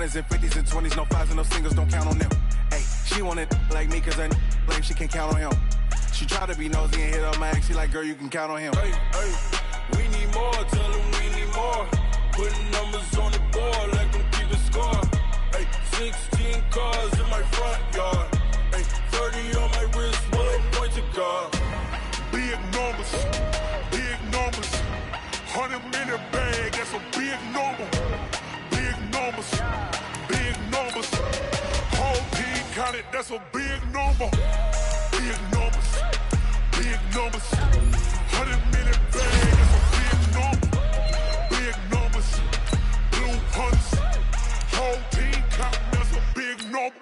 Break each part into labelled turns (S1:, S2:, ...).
S1: hundreds and 50s and 20s, no fives and no singles, don't count on them. Hey, she wanted like me cause her lame, she can't count on him. She try to be nosy and hit up my ex, she like, girl, you can count on him.
S2: Hey, hey, we need more, tell them we need more. Putting numbers on the board, let them keep the score. Hey, 16 cars in my front yard. Hey, 30 on my wrist, 1 point to guard.
S3: Big numbers, 100-minute bag, that's a big number. Big numbers, whole team counted, that's a big number. Big numbers, 100-minute bag, that's a big number. Big numbers, blue hunts, whole team counting, that's a big number.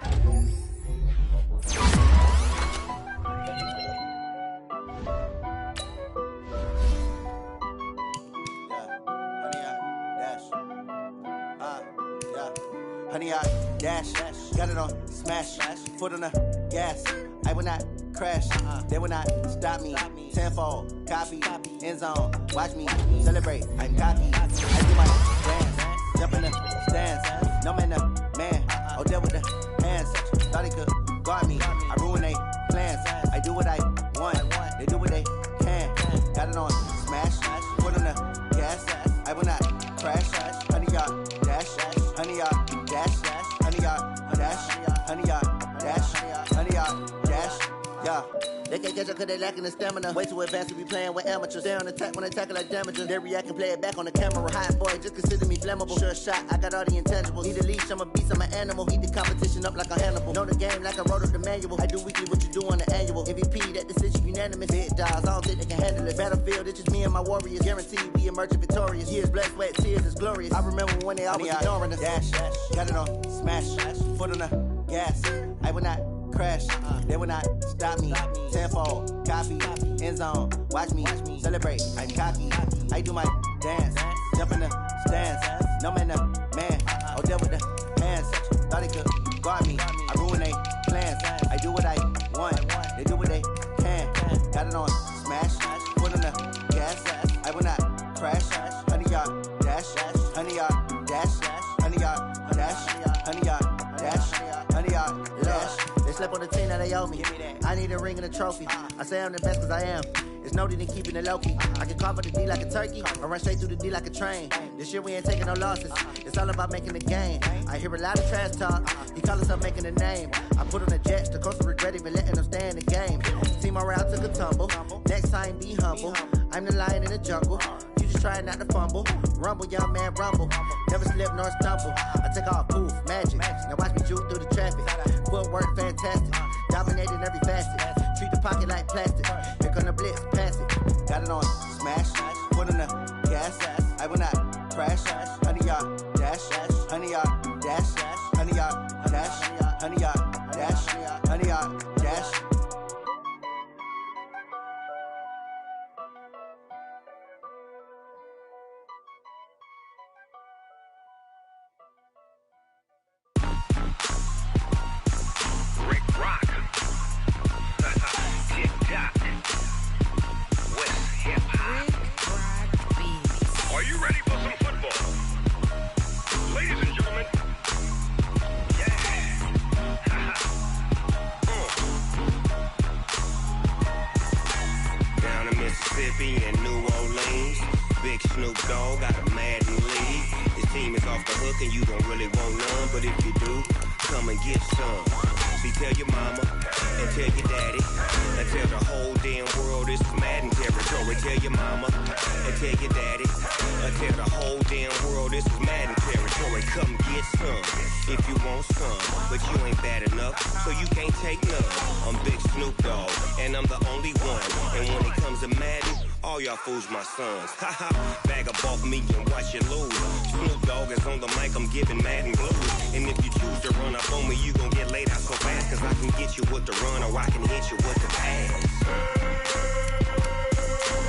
S4: Honey, I dash, got it on smash, foot on the gas. I will not crash, they will not stop me. Tenfold, copy, end zone, watch me celebrate. I'm cocky, I do my dance, jump in the stands. No man, man, oh there with the hands. Thought he could guard me, I ruin they plans. I do what I want, they do what they can. Got it on smash, foot on the gas. I will not crash, honey, y'all dash, honey, y'all dash, honey, y'all dash, honey, y'all dash, honey, y'all dash, yeah. They can't catch up cause they lacking the stamina. Way too advanced to be playing with amateurs. Stay on attack when they tackle like damages. They react and play it back on the camera. Hot boy, just consider me flammable. Sure shot, I got all the intangibles. Need a leash, I'm a beast, I'm an animal. Eat the competition up like a Hannibal. Know the game like I wrote up the manual. I do weekly what you do on the annual. MVP, that decision unanimous. Big dogs, I don't think they can handle it. Battlefield, it's just me and my warriors. Guaranteed we emerge victorious. Years, blood, sweat, tears, it's glorious. I remember when they always ignoring us. Dash, got it on smash, foot on the gas. I will not crash, they will not stop me. Tenfold, copy, end zone, watch me celebrate. I'm cocky, I do my dance, jump in the stands. No man, man, oh there with the hands. Thought he could guard me, I ruin they plans. I do what I want, they do what they can. Got it on smash, foot on the gas. I will not crash, honey, y'all dash, honey, y'all dash, honey, y'all dash, honey, y'all dash, honey, y'all dash. They slept on the team that they owe me. I need a ring and a trophy. I say I'm the best cause I am. It's no need in keeping it low-key. I can carve up the D like a turkey or run straight through the D like a train. This year we ain't taking no losses. It's all about making the game. I hear a lot of trash talk. He call himself making a name. I put on the Jets. The coach will regret even letting them stay in the game. Team morale took a tumble. Next time be humble. I'm the lion in the jungle. You just trying not to fumble. Rumble, young man, rumble. Never slip nor stumble. I take off, poof, magic. Now watch me juke through the traffic. Footwork fantastic. Dominating every facet. Treat the pocket like plastic. Here come the blitz, pass it. Got it on smash. Foot on the gas. I will not crash. Honey, y'all dash. Honey, y'all dash. Honey, y'all dash. Honey, y'all dash. Honey, y'all dash.
S5: Are you ready for some football? Ladies and gentlemen, yeah. Down in Mississippi and New Orleans, Big Snoop Dogg got a Madden league. His team is off the hook and you don't really want none, but if you do, come and get some. See, tell your mama and tell your daddy and tell the whole damn world this is Madden territory. Tell your mama and tell your daddy and tell the whole damn world this is Madden territory. Come get some if you want some, but you ain't bad enough, so you can't take none. I'm Big Snoop Dogg and I'm the only one. And when it comes to Madden, all y'all fools my sons. Haha, bag up off me and watch you lose. Snoop Dogg is on the mic, I'm giving Madden blues. And if you choose to run up on me, you gon' get laid out so fast, cause I can get you with the run or I can hit you with the pass.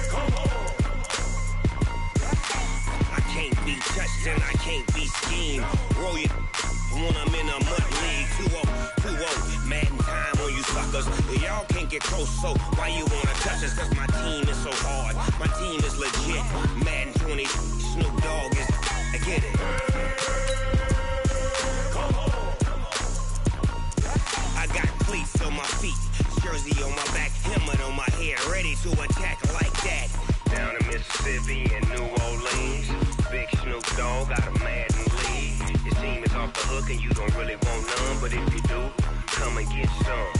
S5: Come on. I can't be touched and I can't be schemed. Roll it when I'm in a mud league. 2-0, Madden time on you suckers. Y'all can't get close, so why you wanna touch us? Cause my team is so hard, my team is legit. Madden 20, Snoop Dogg is, I get it. hook and you don't really want none, but if you do, come and get some.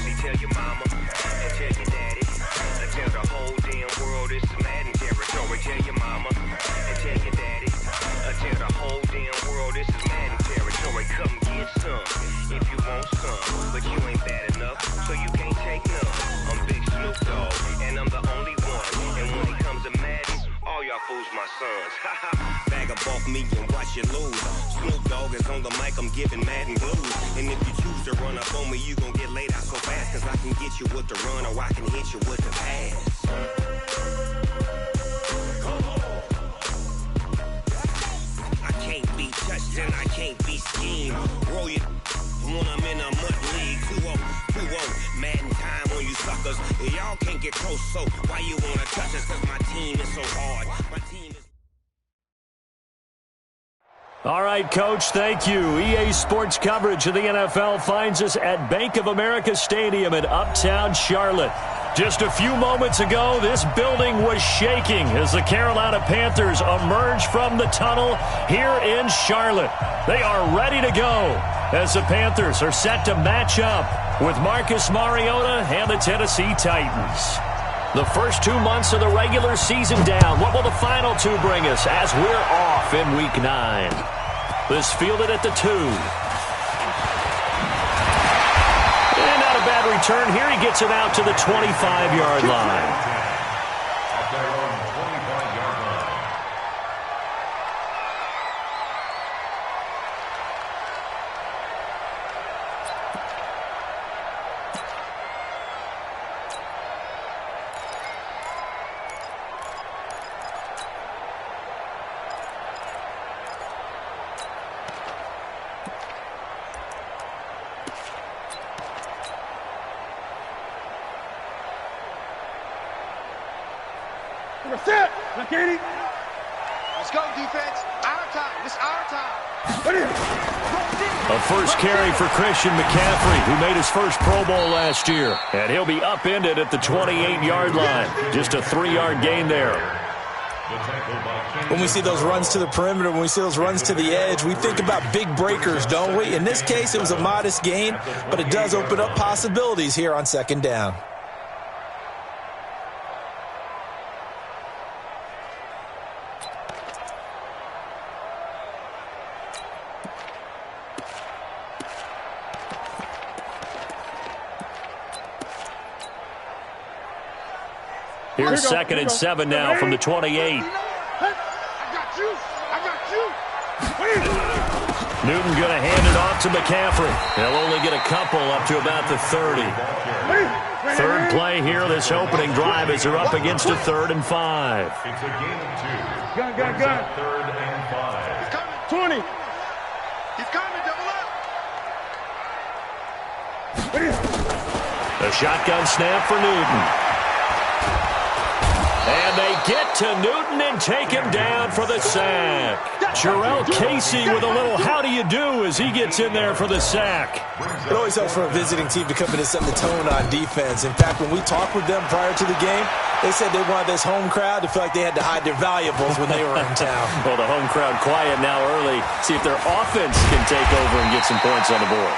S5: See, tell your mama and tell your daddy, and tell the whole damn world it's Madden territory. Tell your mama and tell your daddy, and tell the whole damn world this is Madden territory. Come get some if you want some, but you ain't bad enough, so you can't take none. I'm Big Snoop Dogg, and I'm the only one. And when it comes to Madden, all y'all fools my sons. Bag up off me and watch you lose. Snoop Dogg is on the mic, I'm giving Madden blues. And if you choose to run up on me, you gon' get laid out so fast. Cause I can get you with the run or I can hit you with the pass. I can't be touched and I can't be schemed. Roll you when I'm in a mud league. 2-0, Madden time on you suckers. Y'all can't get close, so why you wanna touch us? Cause my team is so hard. My team is...
S6: All right, Coach, thank you. EA Sports coverage of the NFL finds us at Bank of America Stadium in Uptown Charlotte. Just a few moments ago, this building was shaking as the Carolina Panthers emerged from the tunnel here in Charlotte. They are ready to go as the Panthers are set to match up with Marcus Mariota and the Tennessee Titans. The first 2 months of the regular season down. What will the final two bring us as we're off in Week 9? This fielded at the 2. And not a bad return here. He gets it out to the 25-yard line.
S7: Let's go, defense. Our time. It's our time.
S6: A first carry for Christian McCaffrey, who made his first Pro Bowl last year. And he'll be upended at the 28-yard line. Just a 3-yard gain there.
S8: When we see those runs to the perimeter, when we see those runs to the edge, we think about big breakers, don't we? In this case, it was a modest gain, but it does open up possibilities here on second down.
S6: Here's 2nd and 7 now from the 28.
S7: I got you.
S6: Newton going to hand it off to McCaffrey. They'll only get a couple up to about the 30. Third play here, this opening drive, as they're up against a 3rd and 5.
S3: It's a game of 2.
S7: Gun.
S3: 3rd and 5.
S7: He's coming. 20. He's coming. Double up.
S6: A shotgun snap for Newton. And they get to Newton and take him down for the sack. Jarrell Casey with a little how do you do as he gets in there for the sack.
S8: It always helps for a visiting team to come in and set the tone on defense. In fact, when we talked with them prior to the game, they said they wanted this home crowd to feel like they had to hide their valuables when they were in town.
S6: Well, the home crowd quiet now early. See if their offense can take over and get some points on the board.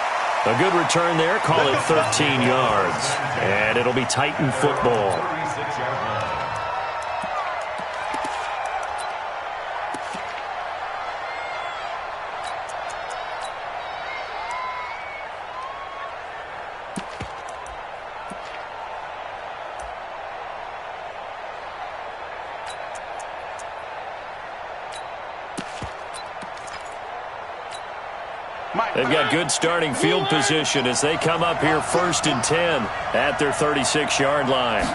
S6: A good return there. Call it 13 yards. And it'll be Titan football.
S3: 36-yard line.
S6: They've got good starting field position as they come up here 1st and 10 at their 36-yard line.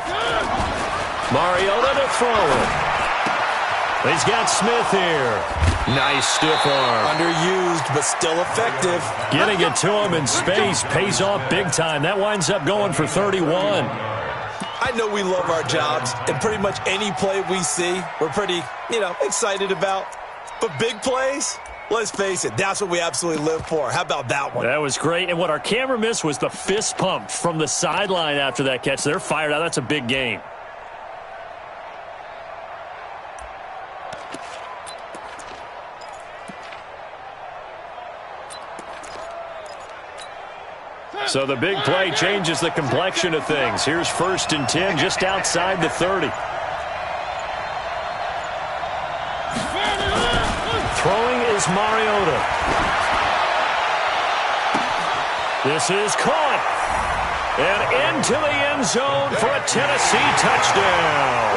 S6: Mariota to throw it. He's got Smith here. Nice stiff arm.
S8: Underused, but still effective.
S6: Getting it to him in space pays off big time. That winds up going for 31.
S8: I know we love our jobs, and pretty much any play we see, we're pretty, excited about. But big plays, let's face it, that's what we absolutely live for. How about that one?
S6: That was great. And what our camera missed was the fist pump from the sideline after that catch. They're fired out. That's a big game. So the big play changes the complexion of things. Here's 1st and 10 just outside the 30. Throwing is Mariota. This is caught. And into the end zone for a Tennessee touchdown.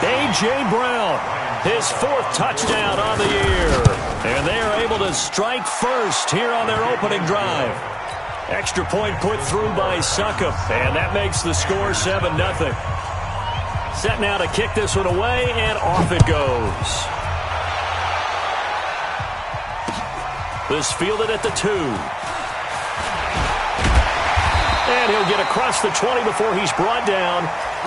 S6: A.J. Brown, his 4th touchdown on the year. And they are able to strike first here on their opening drive. Extra point put through by Succop, and that makes the score 7-0. Set now to kick this one away, and off it goes. This fielded at the 2. And he'll get across the 20 before he's brought down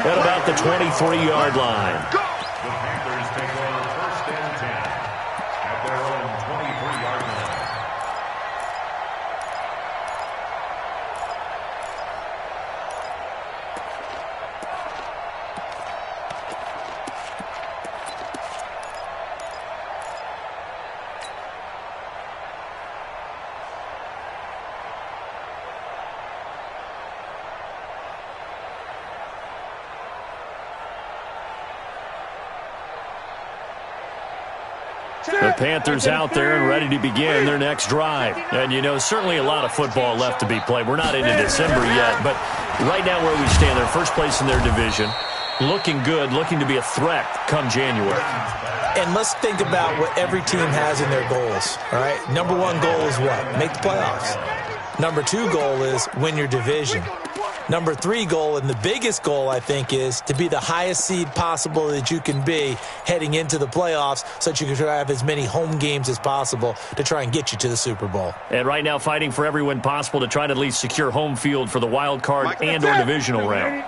S6: at about the 23-yard line.
S9: The Panthers take over 1st and 10 at their own 23-yard line.
S6: The Panthers out there and ready to begin their next drive. And, you know, certainly a lot of football left to be played. We're not into December yet, but right now where we stand, they're first place in their division. Looking good, looking to be a threat come January.
S8: And let's think about what every team has in their goals, all right? Number 1 goal is what? Make the playoffs. Number 2 goal is win your division. Number 3 goal, and the biggest goal, I think, is to be the highest seed possible that you can be heading into the playoffs so that you can have as many home games as possible to try and get you to the Super Bowl.
S6: And right now fighting for every win possible to try to at least secure home field for the wild card and or divisional round.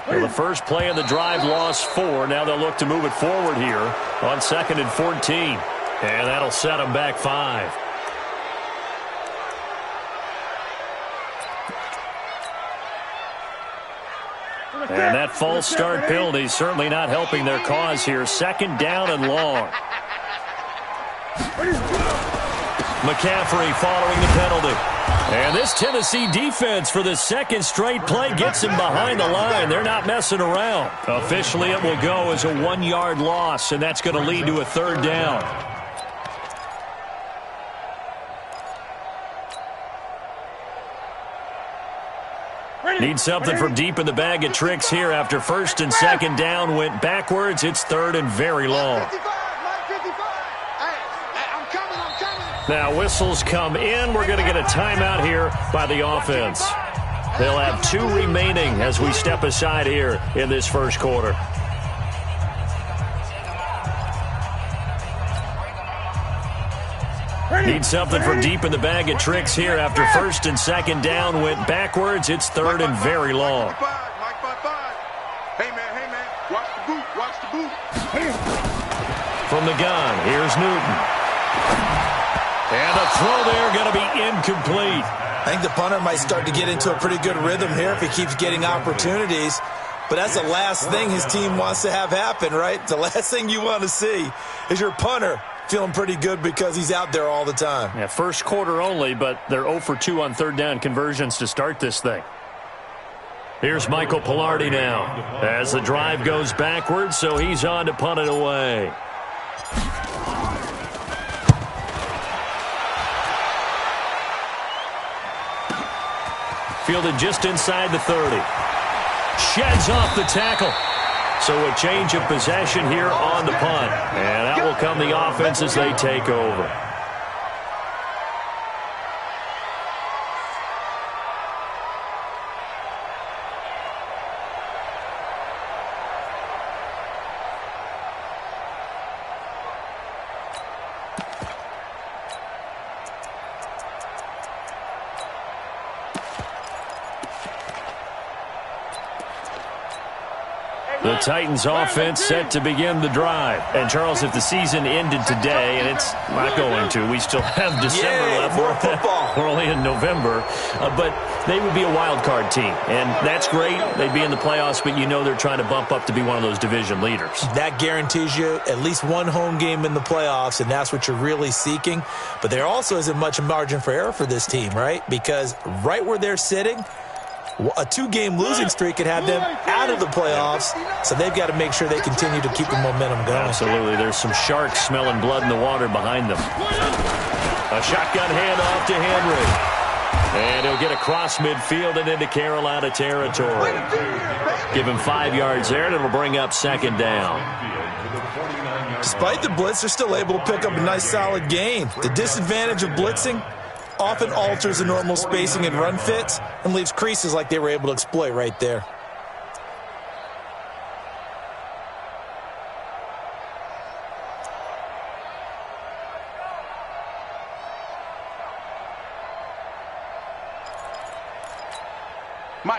S6: Well, the first play of the drive lost 4. Now they'll look to move it forward here on 2nd and 14. And that'll set them back 5. And that false start penalty certainly not helping their cause here. 2nd down and long. McCaffrey following the penalty. And this Tennessee defense for the 2nd straight play gets him behind the line. They're not messing around. Officially, it will go as a 1-yard loss, and that's going to lead to a 3rd down. Need something from deep in the bag of tricks here after 1st and 2nd down went backwards. It's 3rd and very long. Now whistles come in. We're going to get a timeout here by the offense. They'll have 2 remaining as we step aside here in this first quarter. Need something from deep in the bag of tricks here after 1st and 2nd down went backwards. It's 3rd and very long.
S3: Hey, man, watch the boot, watch the boot.
S6: From the gun, here's Newton. And a throw there going to be incomplete.
S8: I think the punter might start to get into a pretty good rhythm here if he keeps getting opportunities. But that's the last thing his team wants to have happen, right? The last thing you want to see is your punter feeling pretty good because he's out there all the time.
S6: Yeah, first quarter only, but they're 0 for 2 on 3rd down conversions to start this thing. Here's Michael Pilardi now as the drive goes backwards, so he's on to punt it away. Fielded just inside the 30. Sheds off the tackle. So a change of possession here on the punt. And that will come the offense as they take over. The Titans offense set to begin the drive. And, Charles, if the season ended today, and it's not going to, we still have December left.
S8: More football.
S6: We're only in November. But they would be a wild card team. And that's great. They'd be in the playoffs, but you know they're trying to bump up to be one of those division leaders.
S8: That guarantees you at least one home game in the playoffs, and that's what you're really seeking. But there also isn't much margin for error for this team, right? Because right where they're sitting, a 2-game losing streak could have them out of the playoffs, so they've got to make sure they continue to keep the momentum going.
S6: Absolutely. There's some sharks smelling blood in the water behind them. A shotgun handoff to Henry. And he'll get across midfield and into Carolina territory. Give him 5 yards there, and it'll bring up second down.
S8: Despite the blitz, they're still able to pick up a nice solid gain. The disadvantage of blitzing often alters the normal spacing and run fits and leaves creases like they were able to exploit right there.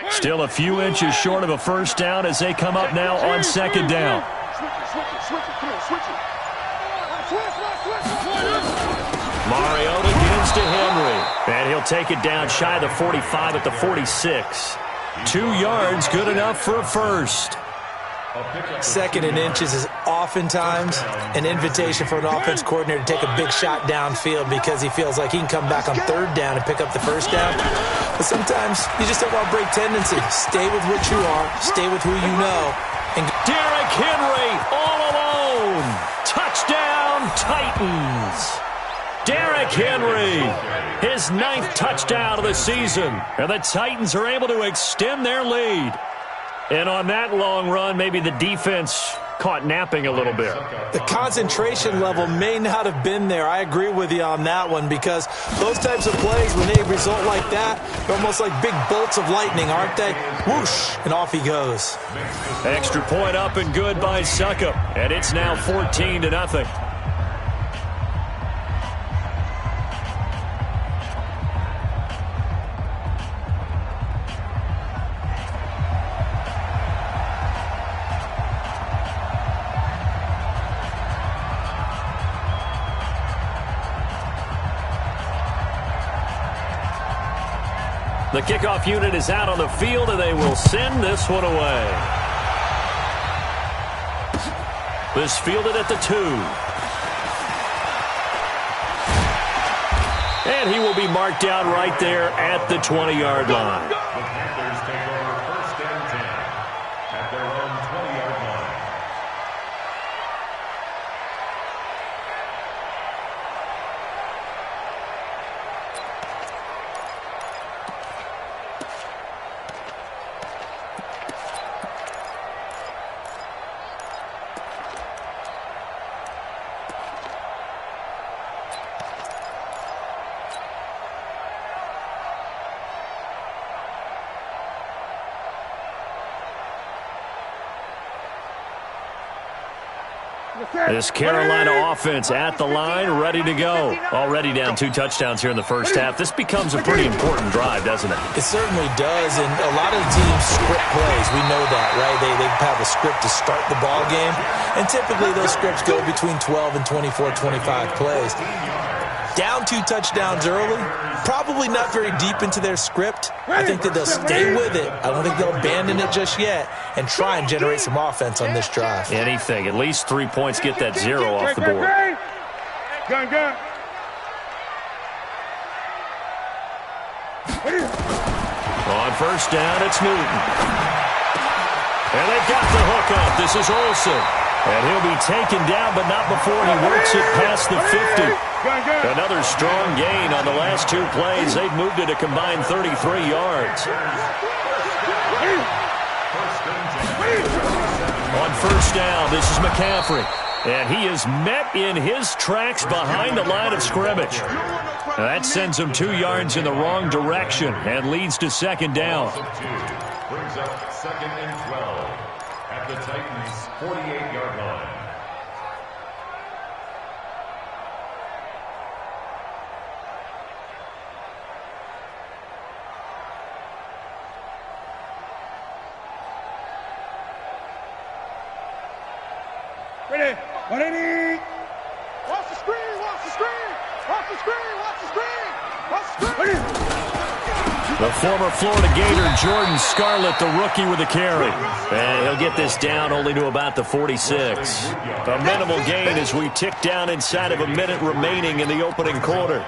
S6: Still a few inches short of a first down as they come up now on second down. Mariota gives to Henry, and he'll take it down shy of the 45 at the 46. 2 yards, good enough for a first.
S8: Second and inches is oftentimes an invitation for an offense coordinator to take a big shot downfield because he feels like he can come back on third down and pick up the first down. But sometimes you just don't want to break tendency. Stay with what you are. Stay with who you know. And
S6: Derrick Henry all alone. Touchdown, Titans. Derrick Henry, his 9th touchdown of the season. And the Titans are able to extend their lead. And on that long run, maybe the defense caught napping a little bit.
S8: The concentration level may not have been there. I agree with you on that one because those types of plays, when they result like that, they're almost like big bolts of lightning, aren't they? Whoosh, and off he goes.
S6: Extra point up and good by Succop. And it's now 14-0. The kickoff unit is out on the field, and they will send this one away. This fielded at the 2. And he will be marked down right there at the 20-yard line.
S9: The Panthers take over first and 10 at their own 20-yard line.
S6: This Carolina offense at the line, ready to go. Already down 2 touchdowns here in the first half. This becomes a pretty important drive, doesn't it?
S8: It certainly does, and a lot of the teams script plays. We know that, right? They have a script to start the ball game, and typically those scripts go between 12 and 24, 25 plays. Down 2 touchdowns early, probably not very deep into their script. I think that they'll stay with it. I don't think they'll abandon it just yet and try and generate some offense on this drive.
S6: Anything. At least 3 points, get that 0 off the board.
S3: Gun.
S6: On first down, it's Newton. And they've got the hook up. This is Olsen. And he'll be taken down, but not before he works it past the 50. Another strong gain on the last 2 plays. They've moved it a combined 33 yards. On first down, this is McCaffrey. And he is met in his tracks behind the line of scrimmage. Now that sends him 2 yards in the wrong direction and leads to second down.
S9: Brings up second and 12 at the Titans' 48-yard line.
S7: Ready? What I need? Watch the screen, watch the screen! Watch the screen, watch the screen! Watch the screen!
S6: The former Florida Gator, Jordan Scarlett, the rookie with a carry. And he'll get this down only to about the 46. A minimal gain as we tick down inside of a minute remaining in the opening quarter.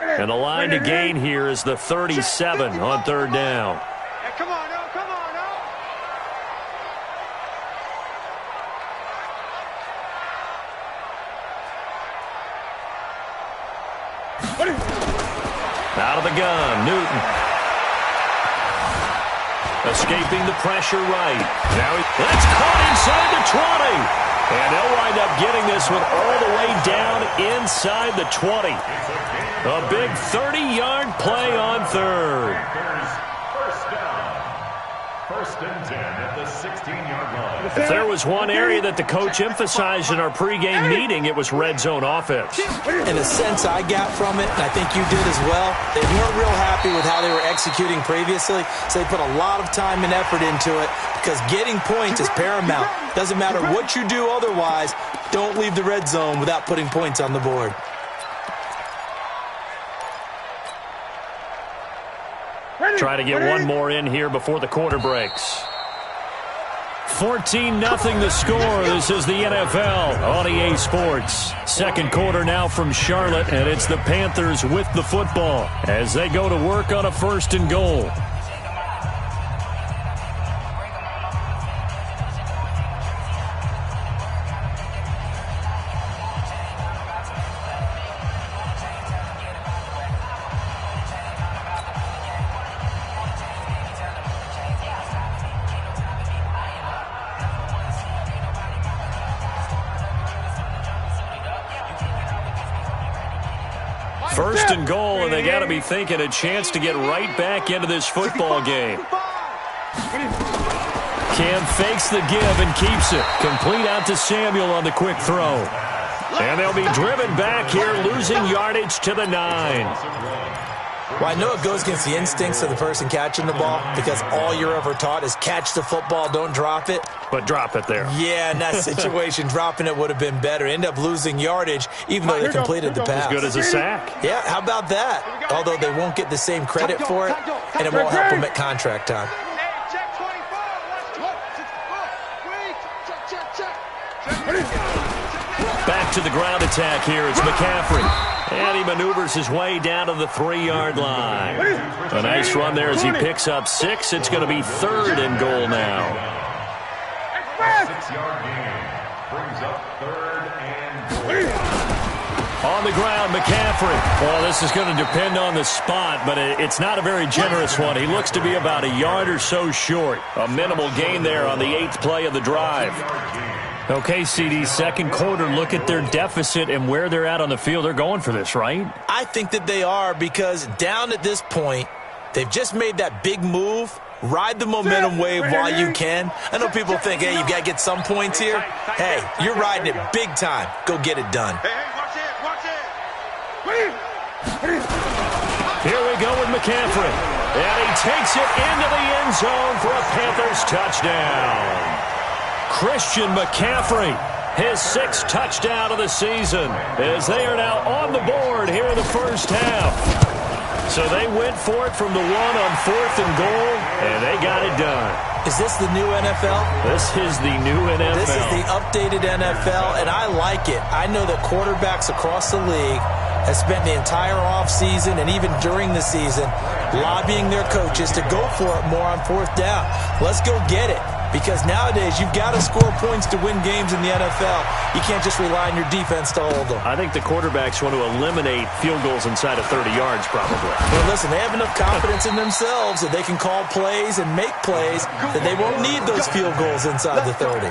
S6: And the line to gain here is the 37 on third down.
S7: Hey, come on now, come on now!
S6: Out of the gun, Newton. Escaping the pressure right. Now that's caught inside the 20. And they'll wind up getting this one all the way down inside the 20. A big 30-yard play on third.
S9: First down. First and 10 at the 16-yard line.
S6: If there was one area that the coach emphasized in our pregame meeting, it was red zone offense.
S8: In a sense I got from it, and I think you did as well, they weren't real happy with how they were executing previously, so they put a lot of time and effort into it because getting points is paramount. Doesn't matter what you do otherwise, don't leave the red zone without putting points on the board.
S6: Try to get one more in here before the quarter breaks. 14-0 the score. This is the NFL on EA Sports. Second quarter now from Charlotte, and it's the Panthers with the football as they go to work on a first and goal. First and goal, and they got to be thinking a chance to get right back into this football game. Cam fakes the give and keeps it. Complete out to Samuel on the quick throw. And they'll be driven back here, losing yardage to the 9.
S8: Well, I know it goes against the instincts of the person catching the ball because all you're ever taught is catch the football, don't drop it.
S6: But drop it there.
S8: Yeah, in that situation, dropping it would have been better. End up losing yardage even though they completed the pass.
S6: As good as a sack.
S8: Yeah, how about that? Although they won't get the same credit for it, and it won't help them at contract time.
S6: Back to the ground attack here. It's McCaffrey. And he maneuvers his way down to the 3-yard line. A nice run there as he picks up 6. It's going to be third and goal now.
S9: 6-yard gain brings up third and goal.
S6: On the ground, McCaffrey. Well, this is going to depend on the spot, but it's not a very generous one. He looks to be about a yard or so short. A minimal gain there on the 8th play of the drive. Okay, CD, second quarter, look at their deficit and where they're at on the field. They're going for this, right?
S8: I think that they are because down at this point, they've just made that big move. Ride the momentum wave while you can. I know people think, hey, you got to get some points here. Hey, you're riding it big time. Go get it done.
S7: Hey, watch it, watch it.
S6: Here we go with McCaffrey. And he takes it into the end zone for a Panthers touchdown. Christian McCaffrey, his 6th touchdown of the season, as they are now on the board here in the first half. So they went for it from the 1 on 4th and goal, and they got it done.
S8: Is this the new NFL?
S6: This is the new NFL.
S8: This is the updated NFL, and I like it. I know that quarterbacks across the league have spent the entire offseason and even during the season lobbying their coaches to go for it more on 4th down. Let's go get it. Because nowadays, you've got to score points to win games in the NFL. You can't just rely on your defense to hold them.
S6: I think the quarterbacks want to eliminate field goals inside of 30 yards, probably.
S8: Well, listen, they have enough confidence in themselves that they can call plays and make plays that they won't need those field goals inside the 30.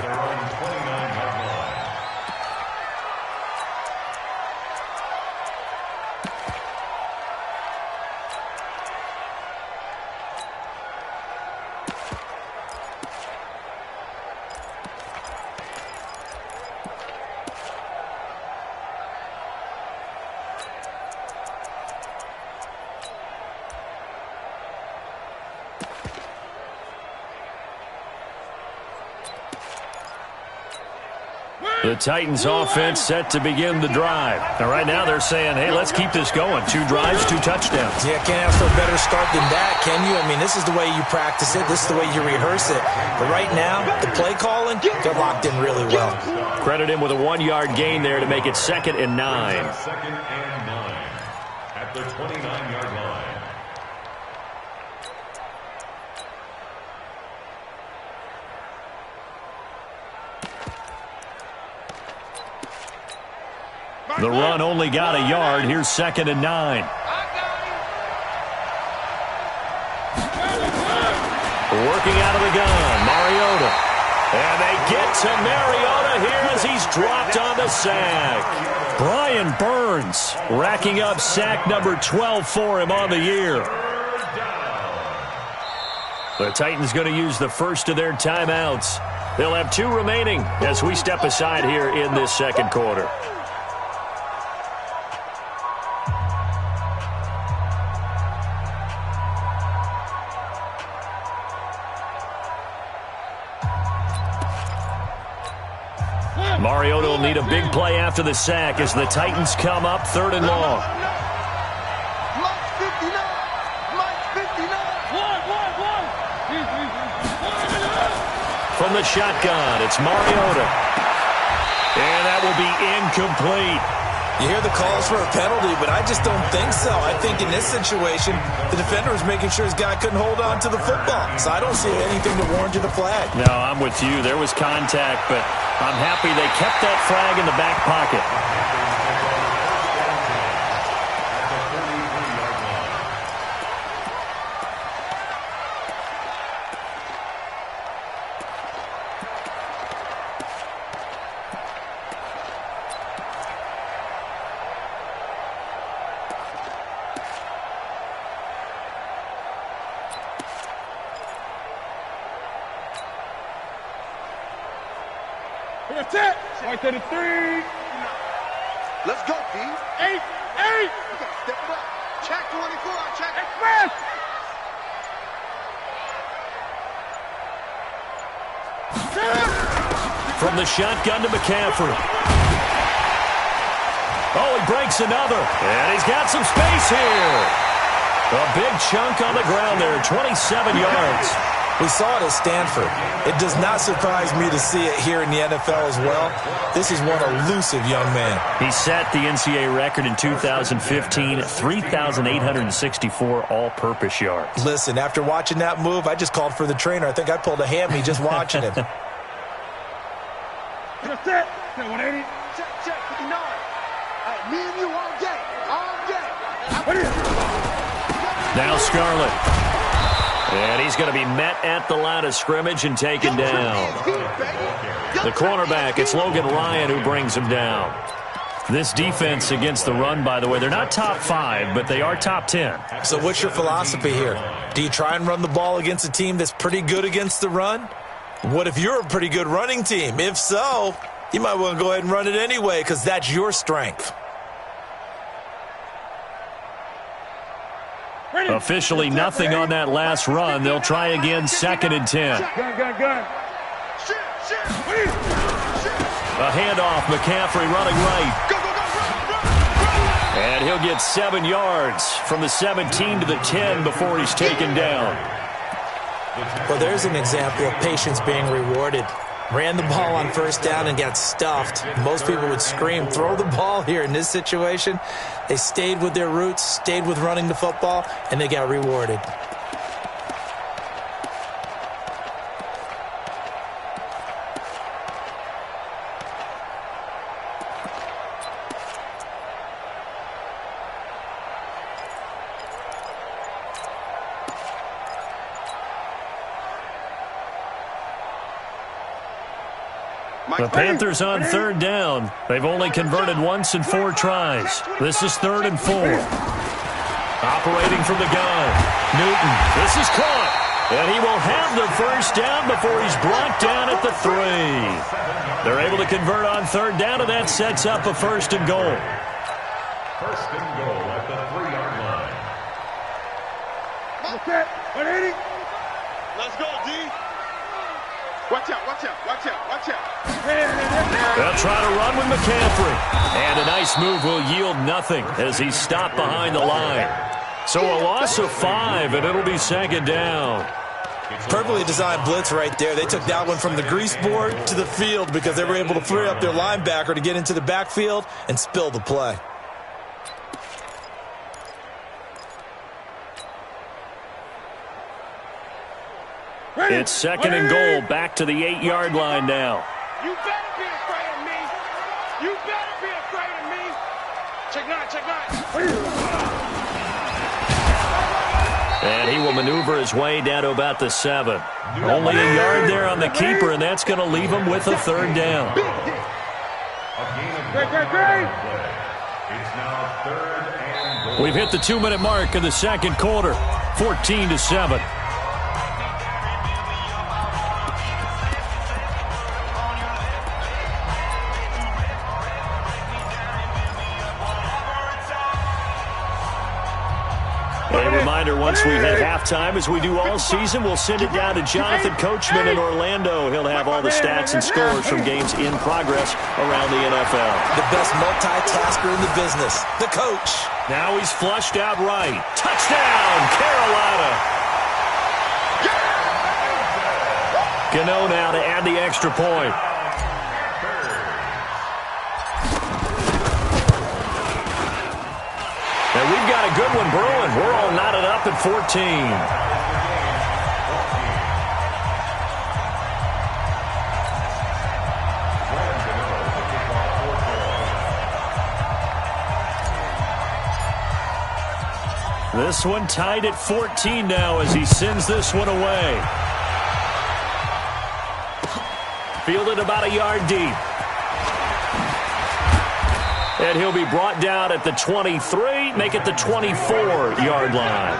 S6: The Titans offense set to begin the drive. And right now they're saying, hey, let's keep this going. 2 drives, 2 touchdowns.
S8: Yeah, can't ask for a better start than that, can you? I mean, this is the way you practice it. This is the way you rehearse it. But right now, the play calling, they're locked in really well.
S6: Credit him with a 1-yard gain there to make it 2nd and 9.
S9: 2nd and 9 at the 29-yard line.
S6: The run only got a yard. Here's 2nd and 9. Working out of the gun, Mariota. And they get to Mariota here as he's dropped on the sack. Brian Burns racking up sack number 12 for him on the year. The Titans going to use the first of their timeouts. They'll have 2 remaining as we step aside here in this second quarter. Mariota will need a big play after the sack as the Titans come up 3rd and long. From the shotgun, it's Mariota. And that will be incomplete.
S8: You hear the calls for a penalty, but I just don't think so. I think in this situation, the defender was making sure his guy couldn't hold on to the football. So I don't see anything to warrant the flag.
S6: No, I'm with you. There was contact, but I'm happy they kept that flag in the back pocket.
S7: That's it. Right to the 3. Let's go, D. 8. We gotta step it up. Check 24. Check. Express.
S6: From the shotgun to McCaffrey. Oh, he breaks another. And he's got some space here. A big chunk on the ground there, 27 yards.
S8: We saw it at Stanford. It does not surprise me to see it here in the NFL as well. This is one elusive young man.
S6: He set the NCAA record in 2015, 3,864 all-purpose yards.
S8: Listen, after watching that move, I just called for the trainer. I think I pulled a hammy just watching him.
S7: That's it. 180. Check 59. Me and you all day.
S6: Now Scarlett. And he's going to be met at the line of scrimmage and taken down. The cornerback, it's Logan Ryan who brings him down. This defense against the run, by the way, they're not top 5, but they are top 10.
S8: So what's your philosophy here? Do you try and run the ball against a team that's pretty good against the run? What if you're a pretty good running team? If so, you might want to go ahead and run it anyway because that's your strength.
S6: Officially nothing on that last run. They'll try again, 2nd and 10. A handoff, McCaffrey running right. And he'll get 7 yards from the 17 to the 10 before he's taken down.
S8: Well, there's an example of patience being rewarded. Ran the ball on 1st down and got stuffed. Most people would scream, throw the ball here. In this situation, they stayed with their roots, stayed with running the football, and they got rewarded.
S6: The Panthers on 3rd down. They've only converted once in 4 tries. This is 3rd and 4. Operating from the gun. Newton. This is caught. And he will have the 1st down before he's brought down at the 3. They're able to convert on 3rd down, and that sets up a 1st and goal.
S9: 1st and goal at the 3-yard line.
S7: Okay, 180. Let's go, D. Watch out, watch out, watch out, watch out.
S6: They'll try to run with McCaffrey. And a nice move will yield nothing as he's stopped behind the line. So a loss of 5, and it'll be second down.
S8: Perfectly designed blitz right there. They took that one from the grease board to the field because they were able to free up their linebacker to get into the backfield and spill the play.
S6: It's second and goal, back to the 8-yard line now.
S7: You better be afraid of me. You better be afraid of me. Check 9, check 9.
S6: And he will maneuver his way down to about the 7. Only a yard there on the keeper, and that's going to leave him with a third down.
S9: It's now third and goal.
S6: We've hit the 2-minute mark in the second quarter, 14-7. A reminder, once we hit halftime, as we do all season, we'll send it down to Jonathan Coachman in Orlando. He'll have all the stats and scores from games in progress around the NFL.
S8: The best multitasker in the business, the coach.
S6: Now he's flushed out right. Touchdown, Carolina. Gano now to add the extra point. And we've got a good one brewing. We're all knotted up at 14. This one tied at 14 now as he sends this one away. Fielded about a yard deep. And he'll be brought down at the 23, make it the 24-yard line.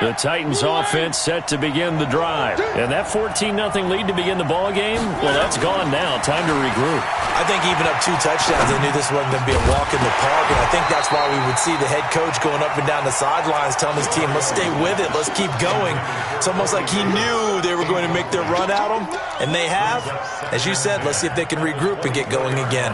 S6: The Titans offense set to begin the drive. And that 14-0 lead to begin the ball game, well, that's gone now. Time to regroup.
S8: I think even up 2 touchdowns, they knew this wasn't going to be a walk in the park, and I think that's why we would see the head coach going up and down the sidelines telling his team, let's stay with it, let's keep going. It's almost like he knew they were going to make their run at him, and they have. As you said, let's see if they can regroup and get going again.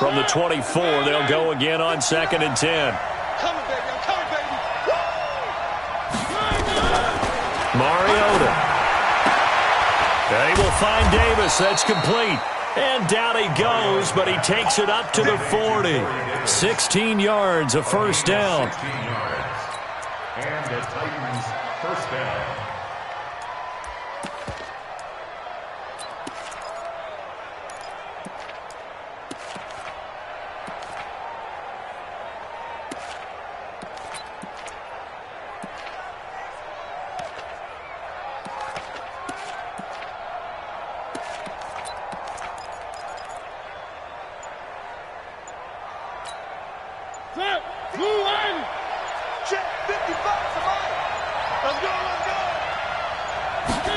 S6: From the 24, they'll go again on 2nd and 10.
S7: Coming, baby, I'm coming, baby.
S6: Mariota. They will find Davis. That's complete. And down he goes, but he takes it up to the 40. 16 yards, a first down.
S9: 16 yards. And the Titans first down.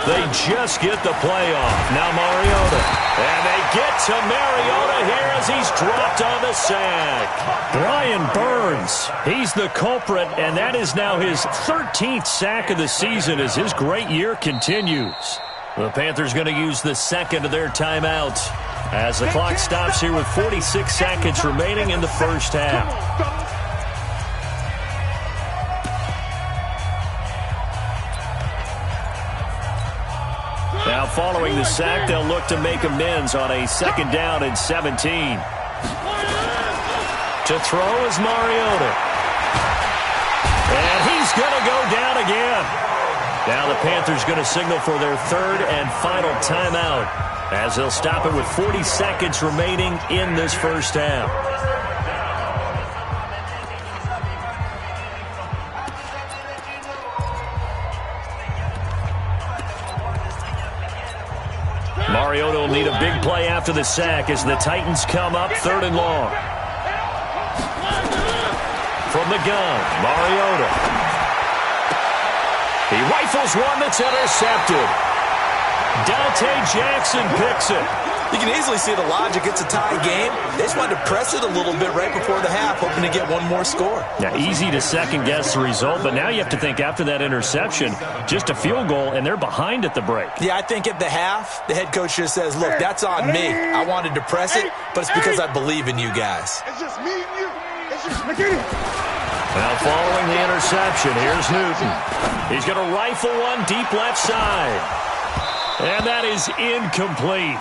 S6: They just get the play off. Now Mariota. And they get to Mariota here as he's dropped on the sack. Brian Burns, he's the culprit, and that is now his 13th sack of the season as his great year continues. The Panthers going to use the second of their timeout as the clock stops here with 46 seconds remaining in the first half. Now following the sack, they'll look to make amends on a 2nd down and 17. To throw is Mariota. And he's going to go down again. Now the Panthers going to signal for their 3rd and final timeout as they'll stop it with 40 seconds remaining in this first half. Mariota will need a big play after the sack as the Titans come up 3rd and long. From From the gun, Mariota. He rifles one that's intercepted. Dante Jackson picks it.
S8: You can easily see the logic. It's a tie game. They just wanted to press it a little bit right before the half, hoping to get one more score.
S6: Yeah, easy to second-guess the result, but now you have to think after that interception, just a field goal, and they're behind at the break.
S8: Yeah, I think at the half, the head coach just says, look, that's on me. I wanted to press it, but it's because I believe in you guys.
S7: It's just me and you. It's just me.
S6: Now following the interception, here's Newton. He's going to rifle one deep left side. And that is incomplete.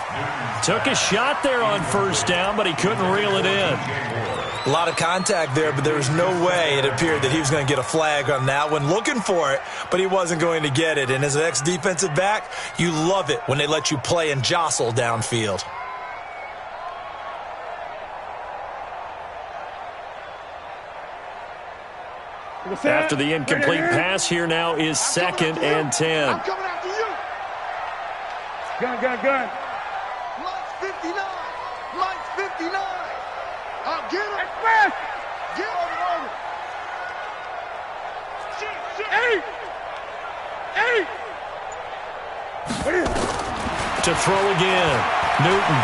S6: Took a shot there on first down, but he couldn't reel it in.
S8: A lot of contact there, but there was no way it appeared that he was going to get a flag on that one. Looking for it, but he wasn't going to get it. And as an ex-defensive back, you love it when they let you play and jostle downfield.
S6: After the incomplete pass, here now is 2nd and 10.
S7: I'm coming after you. Gun. Lights 59. Lights 59. I'll get him. Express. Get over. Shit. 8.
S6: To throw again. Newton.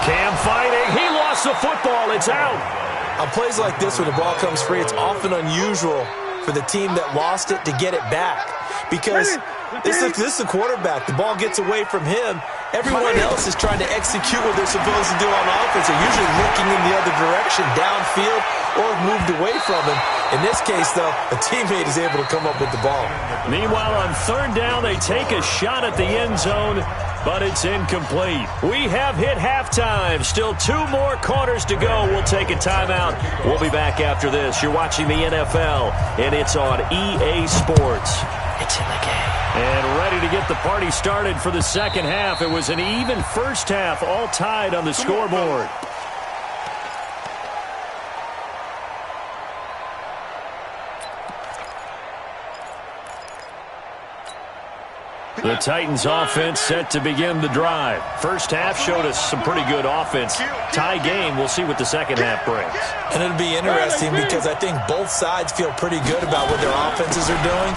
S6: Cam fighting. He lost the football. It's out.
S8: On plays like this, when the ball comes free, it's often unusual for the team that lost it to get it back. Because this is the quarterback. The ball gets away from him. Everyone else is trying to execute what they're supposed to do on offense. They're usually looking in the other direction, downfield, or moved away from him. In this case, though, a teammate is able to come up with the ball.
S6: Meanwhile, on 3rd down, they take a shot at the end zone, but it's incomplete. We have hit halftime. Still 2 more quarters to go. We'll take a timeout. We'll be back after this. You're watching the NFL, and it's on EA Sports. It's in the game. And ready to get the party started for the second half. It was an even first half, all tied on the scoreboard. The Titans offense set to begin the drive. First half showed us some pretty good offense. Tie game, we'll see what the second half brings.
S8: And it'll be interesting because I think both sides feel pretty good about what their offenses are doing.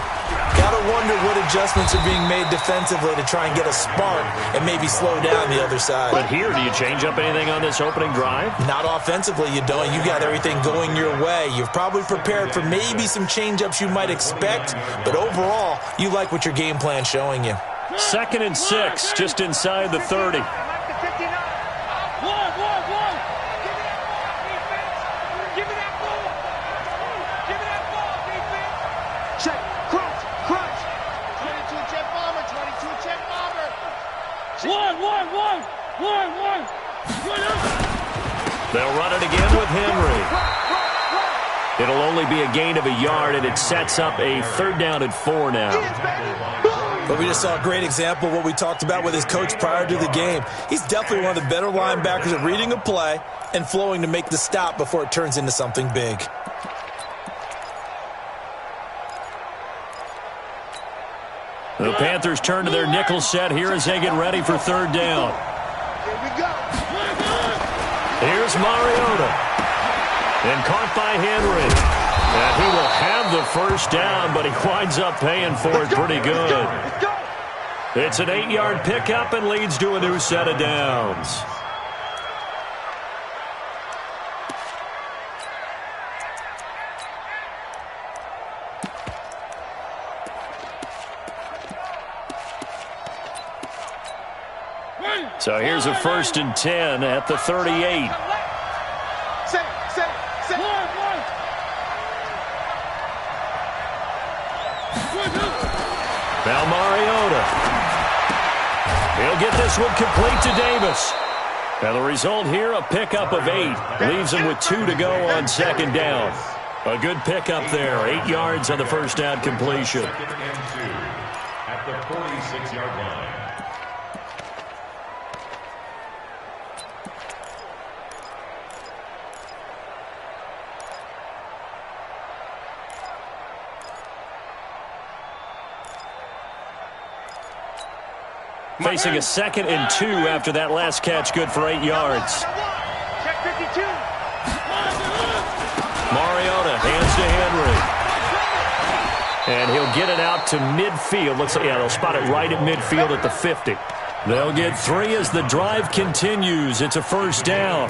S8: Got to wonder what adjustments are being made defensively to try and get a spark and maybe slow down the other side.
S6: But here, do you change up anything on this opening drive?
S8: Not offensively, you don't. You got everything going your way. You've probably prepared for maybe some change-ups you might expect, but overall, you like what your game plan's showing you.
S6: 2nd and 6, just inside the 30. They'll run it again with Henry. It'll only be a gain of a yard, and it sets up a 3rd down and 4 now.
S8: But we just saw a great example of what we talked about with his coach prior to the game. He's definitely one of the better linebackers at reading a play and flowing to make the stop before it turns into something big.
S6: The Panthers turn to their nickel set here as they get ready for 3rd down.
S7: Here we go.
S6: Here's Mariota. And caught by Henry. And he will have the first down, but he winds up paying for it pretty good. It's an 8-yard pickup and leads to a new set of downs. So here's a 1st and 10 at the 38. Now Mariota. He'll get this one complete to Davis. Now the result here, a pickup of 8. Leaves him with 2 to go on 2nd down. A good pickup there. 8 yards on the first down completion.
S9: At the 46-yard line.
S6: Facing a 2nd and 2 after that last catch, good for 8 yards.
S7: Check 52.
S6: And he'll get it out to midfield. Looks like, yeah, they'll spot it right at midfield at the 50. They'll get 3 as the drive continues. It's a first down.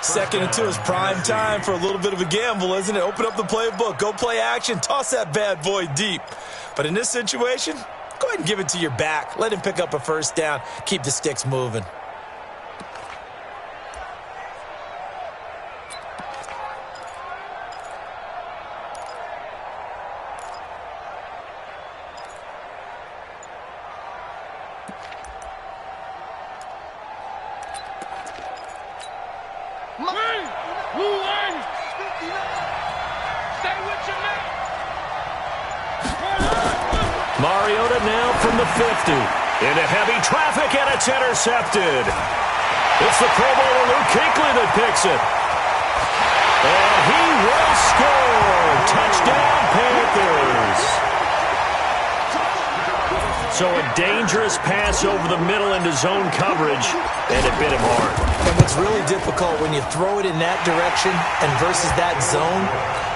S8: 2nd and 2 is prime time for a little bit of a gamble, isn't it? Open up the playbook, go play action, toss that bad boy deep. But in this situation, go ahead and give it to your back. Let him pick up a first down. Keep the sticks moving.
S6: Mariota now from the 50. Into heavy traffic, and it's intercepted. It's the Pro Bowler Luke Kuechly that picks it. And he will score. Touchdown, Panthers. So a dangerous pass over the middle into zone coverage, and it bit him hard.
S8: And what's really difficult when you throw it in that direction and versus that zone,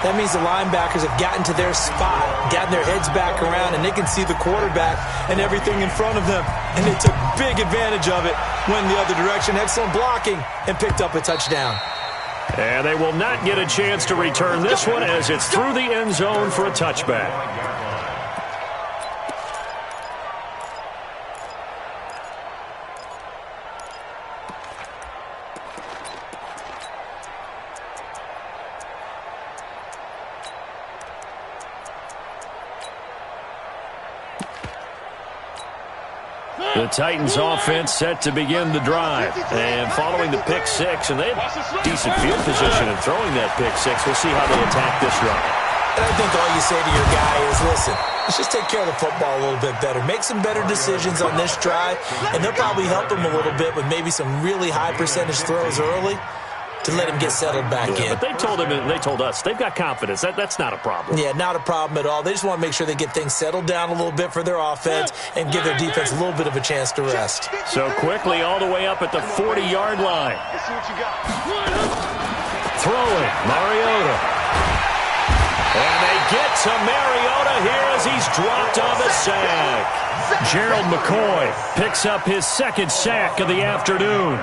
S8: that means the linebackers have gotten to their spot, gotten their heads back around, and they can see the quarterback and everything in front of them. And they took big advantage of it, went the other direction, excellent blocking, and picked up a touchdown.
S6: And they will not get a chance to return this one as it's through the end zone for a touchback. The Titans offense set to begin the drive. And following the pick six, and they have decent field position in throwing that pick six. We'll see how they attack this drive.
S8: And I think all you say to your guy is, listen, let's just take care of the football a little bit better. Make some better decisions on this drive, and they'll probably help him a little bit with maybe some really high percentage throws early to let him get settled back in.
S6: But they told him, and they told us, they've got confidence. That's not a problem.
S8: Yeah, not a problem at all. They just want to make sure they get things settled down a little bit for their offense and give their defense a little bit of a chance to rest.
S6: So quickly all the way up at the 40-yard line. Throwing, Mariota. And they get to Mariota here as he's dropped on the sack. Gerald McCoy picks up his 2nd sack of the afternoon.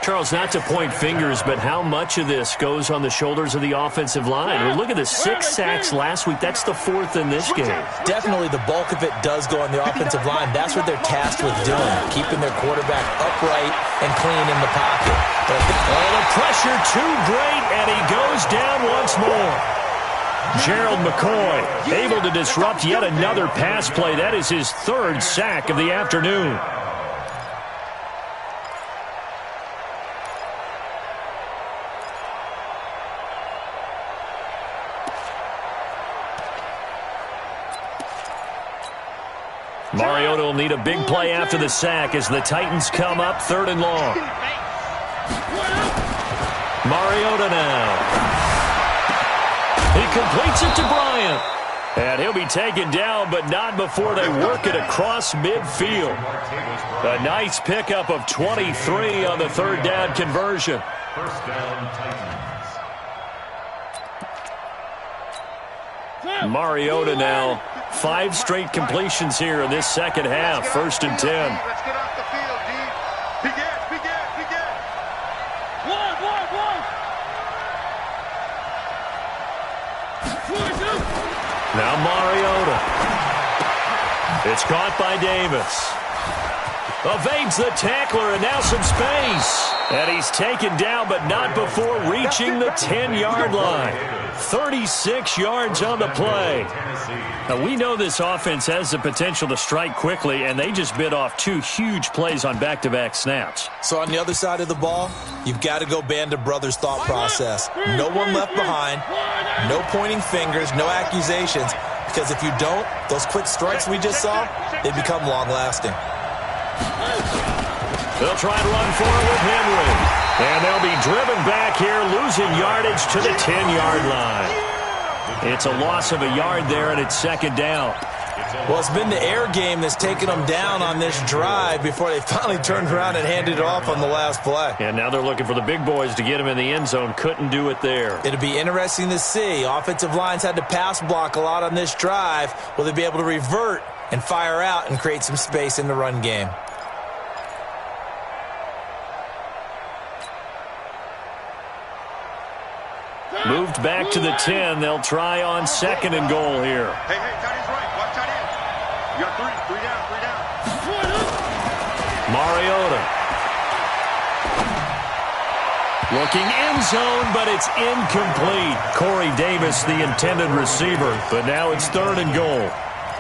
S6: Charles, not to point fingers, but how much of this goes on the shoulders of the offensive line? Well, look at the 6 sacks last week. That's the 4th in this game.
S8: Definitely the bulk of it does go on the offensive line. That's what they're tasked with doing, keeping their quarterback upright and clean in the pocket. But
S6: the pressure too great, and he goes down once more. Gerald McCoy able to disrupt yet another pass play. That is his 3rd sack of the afternoon. Mariota will need a big play after the sack as the Titans come up 3rd and long. Mariota now. He completes it to Bryant. And he'll be taken down, but not before they work it across midfield. A nice pickup of 23 on the 3rd down conversion.
S9: First down, Titans.
S6: Mariota now. 5 straight completions here in this 2nd half. 1st and 10.
S7: Let's get off the field, D. Begin.
S6: Now Mariota. It's caught by Davis. Evades the tackler, and now some space. And he's taken down, but not before reaching the 10-yard line. 36 yards on the play. Now, we know this offense has the potential to strike quickly, and they just bit off 2 huge plays on back-to-back snaps.
S8: So on the other side of the ball, you've got to go Band of Brothers thought process. No one left behind, no pointing fingers, no accusations, because if you don't, those quick strikes we just saw, they become long-lasting.
S6: They'll try to run for it with Henry. And they'll be driven back here, losing yardage to the 10-yard line. It's a loss of a yard there, and it's 2nd down.
S8: Well, it's been the air game that's taken them down on this drive before they finally turned around and handed it off on the last play.
S6: And now they're looking for the big boys to get him in the end zone. Couldn't do it there.
S8: It'll be interesting to see. Offensive lines had to pass block a lot on this drive. Will they be able to revert and fire out and create some space in the run game?
S6: Moved back to the 10. They'll try on 2nd and goal here.
S7: Hey, tight end's right. Watch tight end. You got three down.
S6: Mariota. Looking end zone, but it's incomplete. Corey Davis, the intended receiver. But now it's 3rd and goal.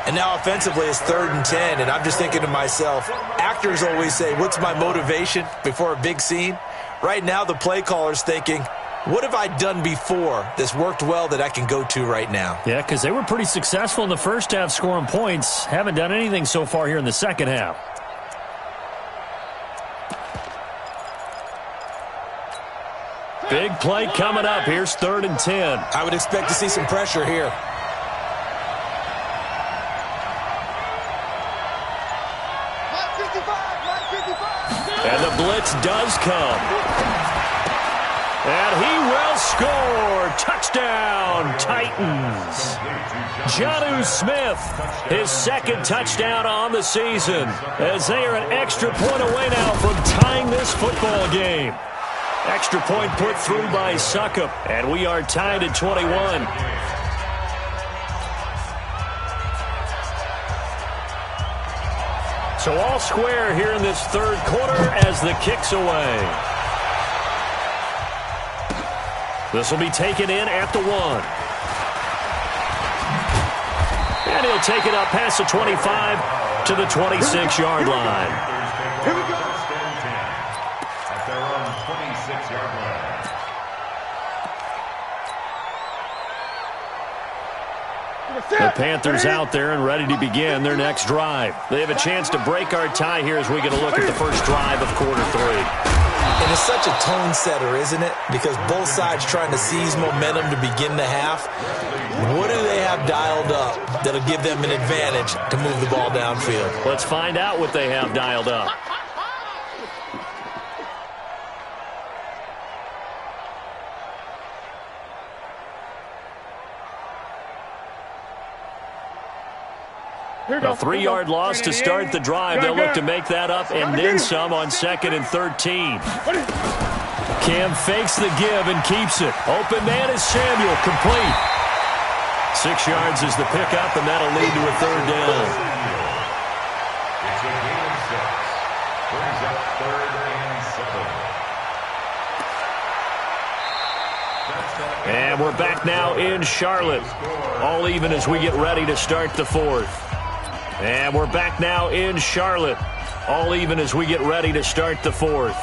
S8: And now offensively it's 3rd and 10. And I'm just thinking to myself, actors always say, what's my motivation before a big scene? Right now the play caller's thinking, what have I done before that's worked well that I can go to right now?
S6: Yeah, because they were pretty successful in the first half scoring points. Haven't done anything so far here in the second half. Big play coming up. Here's 3rd and 10.
S8: I would expect to see some pressure here.
S6: And the blitz does come. And he will score. Touchdown, Titans. Jonnu Smith, his 2nd touchdown on the season, as they are an extra point away now from tying this football game. Extra point put through by Suckup, and we are tied at 21. So all square here in this 3rd quarter as the kick's away. This will be taken in at the 1. And he'll take it up past the 25 to the 26-yard line.
S7: Here we go.
S9: At their own 26-yard line.
S6: The Panthers out there and ready to begin their next drive. They have a chance to break our tie here as we get a look at the first drive of quarter 3.
S8: And it's such a tone setter, isn't it? Because both sides trying to seize momentum to begin the half. What do they have dialed up that'll give them an advantage to move the ball downfield?
S6: Let's find out what they have dialed up. A 3-yard loss to start the drive. They'll look to make that up and then some on 2nd and 13. Cam fakes the give and keeps it. Open man is Samuel, complete. 6 yards is the pickup, and that'll lead to a 3rd down.
S9: It's a gain of 6. Brings up 3rd and 7.
S6: And we're back now in Charlotte. All even as we get ready to start the 4th. And we're back now in Charlotte. All even as we get ready to start the 4th.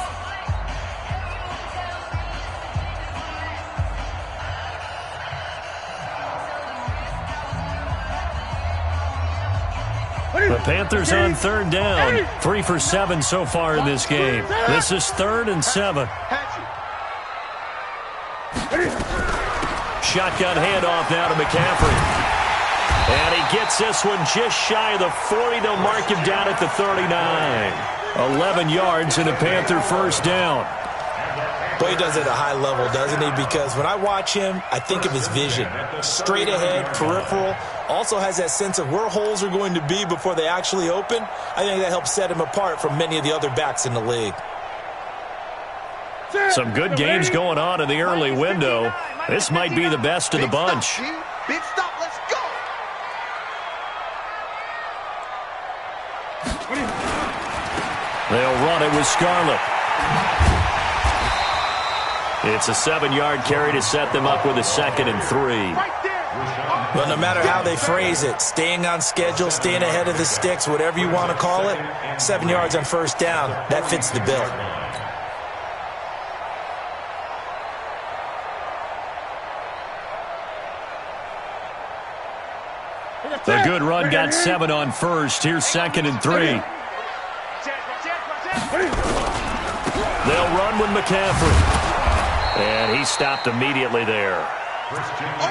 S6: The Panthers on 3rd down. 3 for 7 so far in this game. This is 3rd and 7. Shotgun handoff now to McCaffrey. And he gets this one just shy of the 40. They'll mark him down at the 39. 11 yards and a Panther 1st down.
S8: Boy, he does it at a high level, doesn't he? Because when I watch him, I think of his vision. Straight ahead, peripheral. Also has that sense of where holes are going to be before they actually open. I think that helps set him apart from many of the other backs in the league.
S6: Some good games going on in the early window. This might be the best of the bunch.
S7: Big stop, let's go.
S6: They'll run it with Scarlett. It's a 7-yard carry to set them up with a 2nd and 3.
S8: But no matter how they phrase it, staying on schedule, staying ahead of the sticks, whatever you want to call it, 7 yards on 1st down, that fits the bill.
S6: The good run got 7 on 1st. Here's 2nd and 3. They'll run with McCaffrey. And he stopped immediately there.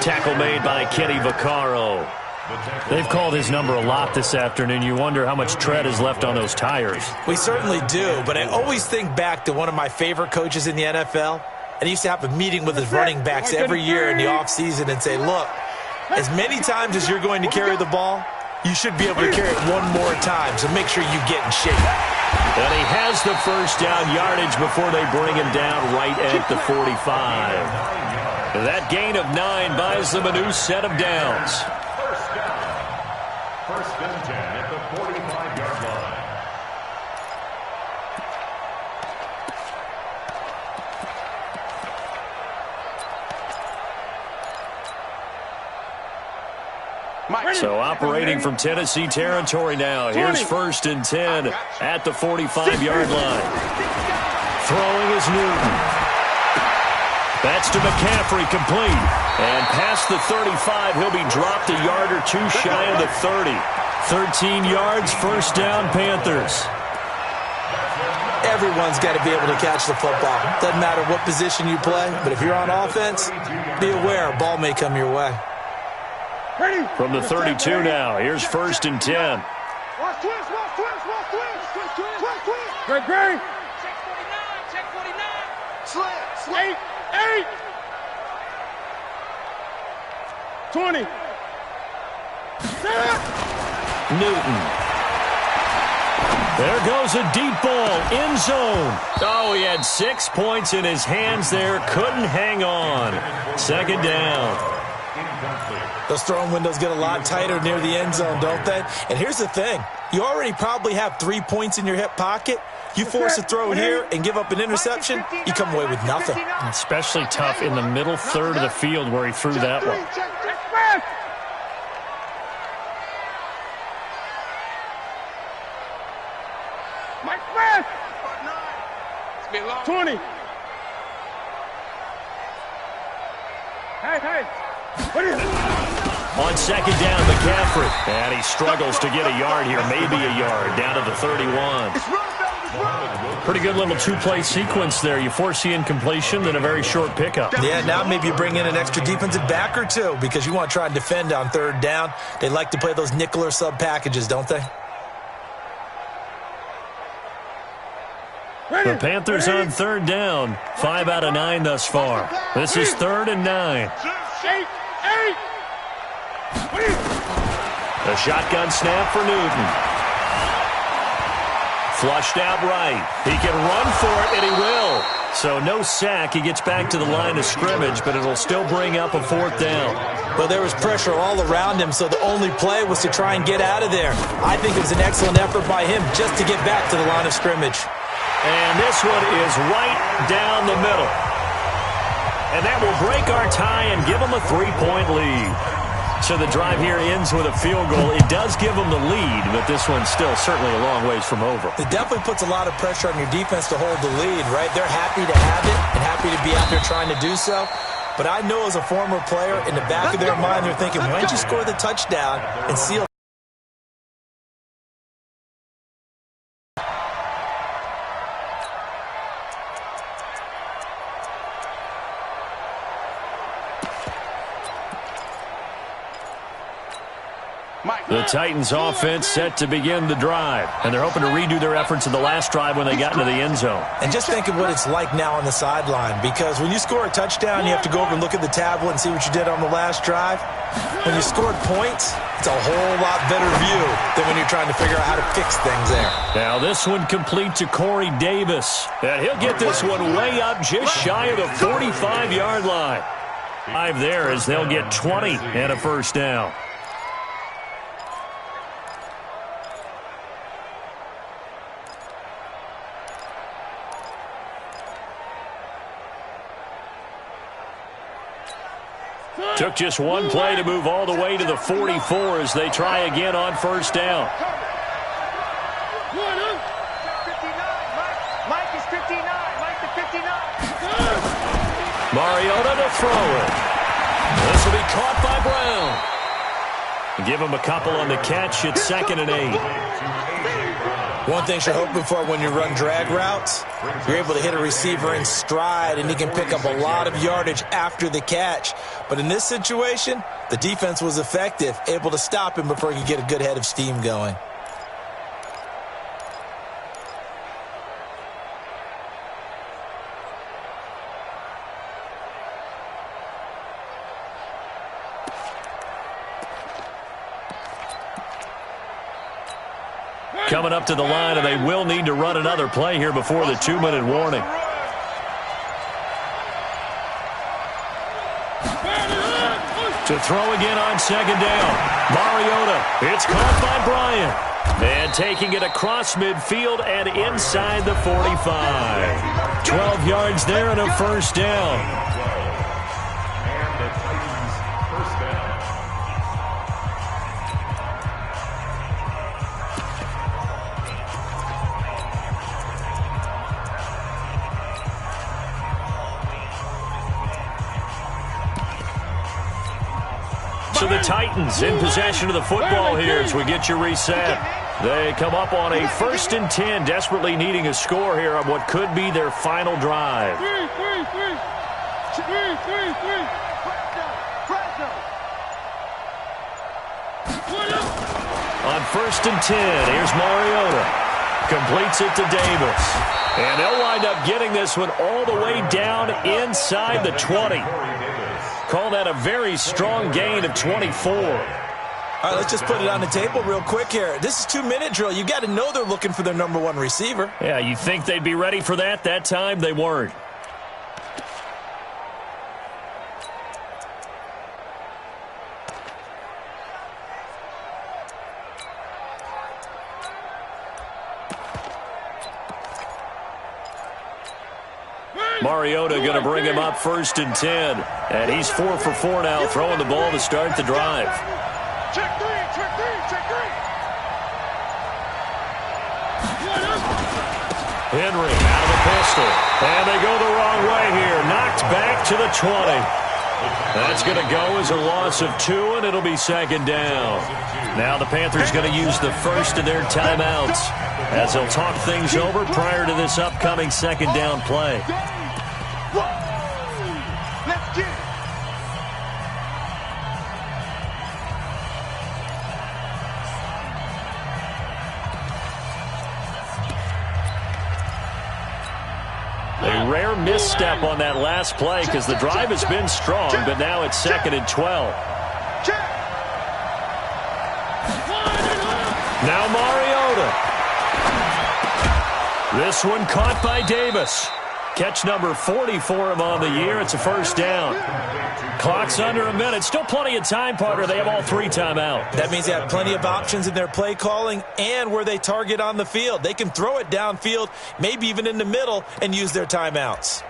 S6: Tackle made by Kenny Vaccaro. They've called his number a lot this afternoon. You wonder how much tread is left on those tires.
S8: We certainly do, but I always think back to one of my favorite coaches in the NFL, and he used to have a meeting with his running backs every year in the offseason and say, look, as many times as you're going to carry the ball, you should be able to carry it one more time, so make sure you get in shape.
S6: And he has the first down yardage before they bring him down right at the 45. That gain of 9 buys them a new set of downs.
S9: First and 10 at the 45-yard line.
S6: So operating from Tennessee territory now. Here's first and 10 at the 45-yard line. Throwing is Newton. That's to McCaffrey, complete. And past the 35, he'll be dropped a yard or two shy of the 30. 13 yards, first down, Panthers.
S8: Everyone's got to be able to catch the football. Doesn't matter what position you play, but if you're on offense, be aware a ball may come your way.
S6: From the 32 now, here's first and 10.
S7: Watch twist. Great. Check 49. Slant. 8. 20.
S6: Newton. There goes a deep ball, end zone. Oh, he had 6 points in his hands there, couldn't hang on. Second down.
S8: Those throwing windows get a lot tighter near the end zone, don't they? And here's the thing. You already probably have 3 points in your hip pocket. You force a throw here and give up an interception, you come away with nothing.
S6: Especially tough in the middle third of the field where he threw that one.
S7: Mike Smith! 20. Hey. What is it?
S6: On second down, McCaffrey. And he struggles to get a yard here, maybe a yard, down to the 31. Pretty good little two-play sequence there. You force the incompletion, then a very short pickup.
S8: Yeah, now maybe you bring in an extra defensive back or two because you want to try and defend on third down. They like to play those nickel or sub packages, don't they?
S6: The Panthers on third down. 5 out of 9 thus far. This is 3rd and 9. A shotgun snap for Newton. Flushed out right. He can run for it, and he will. So no sack. He gets back to the line of scrimmage, but it'll still bring up a 4th down.
S8: Well, there was pressure all around him, so the only play was to try and get out of there. I think it was an excellent effort by him just to get back to the line of scrimmage.
S6: And this one is right down the middle. And that will break our tie and give them a 3-point lead. So the drive here ends with a field goal. It does give them the lead, but this one's still certainly a long ways from over.
S8: It definitely puts a lot of pressure on your defense to hold the lead, right? They're happy to have it and happy to be out there trying to do so. But I know as a former player, in the back of their mind, they're thinking, why don't you score the touchdown and seal?
S6: The Titans offense set to begin the drive, and they're hoping to redo their efforts in the last drive when they got into the end zone.
S8: And just think of what it's like now on the sideline, because when you score a touchdown, you have to go over and look at the tablet and see what you did on the last drive. When you scored points, it's a whole lot better view than when you're trying to figure out how to fix things there.
S6: Now this one complete to Corey Davis, and he'll get this one way up just shy of the 45-yard line. 5 there as they'll get 20 and a first down. Took just one play to move all the way to the 44 as they try again on first down.
S7: Mike is 59. Mike to 59.
S6: Mariota to throw it. This will be caught by Brown. Give him a couple on the catch. It's 2nd and 8.
S8: One thing you're hoping for when you run drag routes, you're able to hit a receiver in stride, and he can pick up a lot of yardage after the catch. But in this situation, the defense was effective, able to stop him before he could get a good head of steam going.
S6: Coming up to the line, and they will need to run another play here before the 2-minute warning. To throw again on second down. Mariota. It's caught by Bryant. And taking it across midfield and inside the 45. 12 yards there and a first down. So the Titans in possession of the football here as we get you reset. They come up on a 1st and 10, desperately needing a score here on what could be their final drive. On 1st and 10, here's Mariota. Completes it to Davis. And they'll wind up getting this one all the way down inside the 20. Call that a very strong gain of 24.
S8: All right, let's just put it on the table real quick here. This is 2-minute drill. You got to know they're looking for their number 1 receiver.
S6: Yeah, you think they'd be ready for that? That time they weren't. Mariota going to bring him up 1st and 10. And he's 4 for 4 now, throwing the ball to start the drive.
S7: Check three.
S6: Henry out of the pistol. And they go the wrong way here. Knocked back to the 20. That's going to go as a loss of 2, and it'll be 2nd down. Now the Panthers going to use the first of their timeouts as they'll talk things over prior to this upcoming 2nd down play.
S7: Let's get it.
S6: A rare misstep on that last play because the drive has been strong, but now it's 2nd and 12. Now Mariota. This one caught by Davis. Catch number 40 for him on the year. It's a first down. Clock's under a minute. Still plenty of time, partner. They have all 3 timeouts.
S8: That means they have plenty of options in their play calling and where they target on the field. They can throw it downfield, maybe even in the middle, and use their timeouts.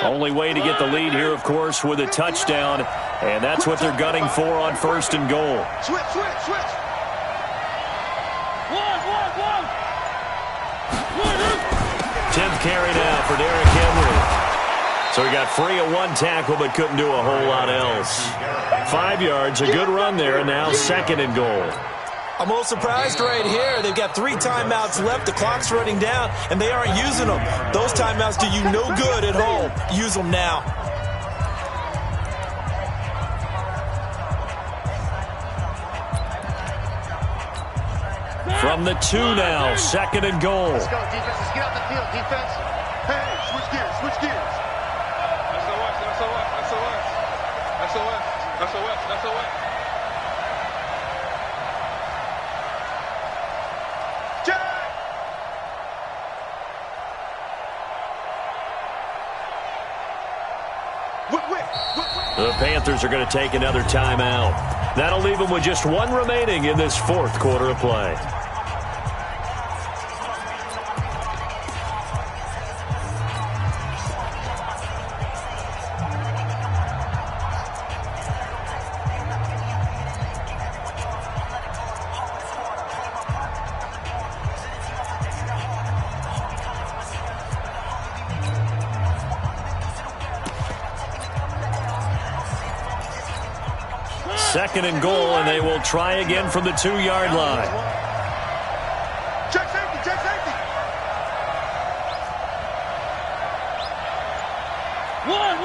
S6: Only way to get the lead here, of course, with a touchdown, and that's what they're gunning for on 1st and goal.
S7: Switch.
S6: 10th carry now for Derrick Henry. So he got free of 1 tackle but couldn't do a whole lot else. 5 yards, a good run there, and now 2nd and goal.
S8: I'm a little surprised right here. They've got 3 timeouts left. The clock's running down, and they aren't using them. Those timeouts do you no good at home. Use them now.
S6: From the 2 now, 2nd and goal.
S7: Let's go, defense. Let's get out the field, defense. Hey, switch gears. SOS.
S6: The Panthers are going to take another timeout. That'll leave them with just 1 remaining in this 4th quarter of play. 2nd and goal, and they will try again from the 2-yard line.
S7: Check safety, check safety. One.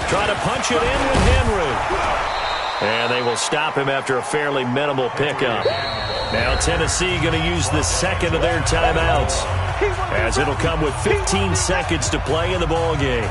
S6: Try to punch it in with Henry. And they will stop him after a fairly minimal pickup. Now Tennessee going to use the second of their timeouts, as it'll come with 15 seconds to play in the ball game.